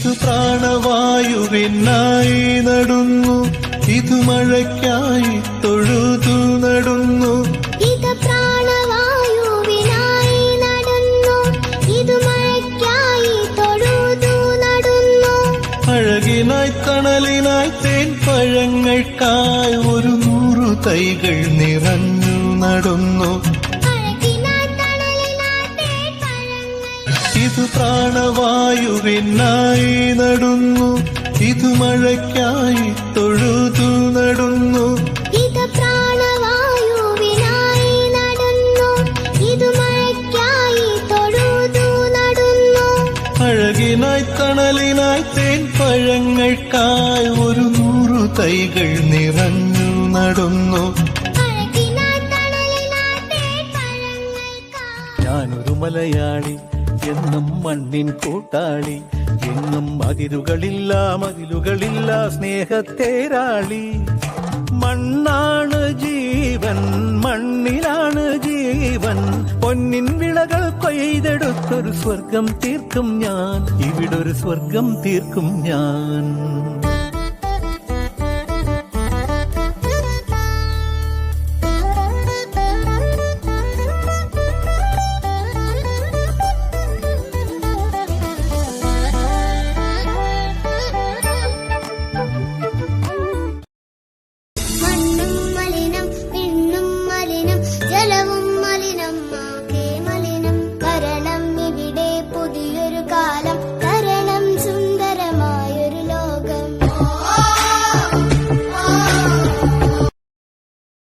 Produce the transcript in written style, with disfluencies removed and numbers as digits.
ഇതു പ്രാണവായുവിനായി നടുന്നു, ഇതു മഴയ്ക്കായി തൊഴുതു നടുന്നു. ഇത് പ്രാണവായുവിനായി നടുന്നു, ഇത് മഴയ്ക്കായി തൊഴുതു നടുന്നു. അഴകിനായി തണലിനായി തേൻ പഴങ്ങൾക്കായി 100 തൈകൾ നിറഞ്ഞു നടുന്നു. ഇതു പ്രാണവായുവിനായി നടുന്നു, ഇതു മഴയ്ക്കായി തൊഴുതു നടുന്നു. ഇത് പ്രാണവായുവിനായി നടുന്നു, ഇത് മഴയ്ക്കായി തൊഴുതു നടുന്നു. അഴകിനായി തണലിനായി തേൻ പഴങ്ങൾക്കായി 100 തൈകൾ നിറഞ്ഞു നടുന്നു. ഞാനൊരു മലയാളി, എന്നും മണ്ണിൻ കൂട്ടാളി, എന്നും മതിലുകളില്ല സ്നേഹത്തേരാളി. മണ്ണാണ് ജീവൻ, മണ്ണിലാണ് ജീവൻ. പൊന്നിൻ വിളകൾ കൊയ്തെടുത്തൊരു സ്വർഗം തീർക്കും ഞാൻ, ഇവിടൊരു സ്വർഗം തീർക്കും ഞാൻ.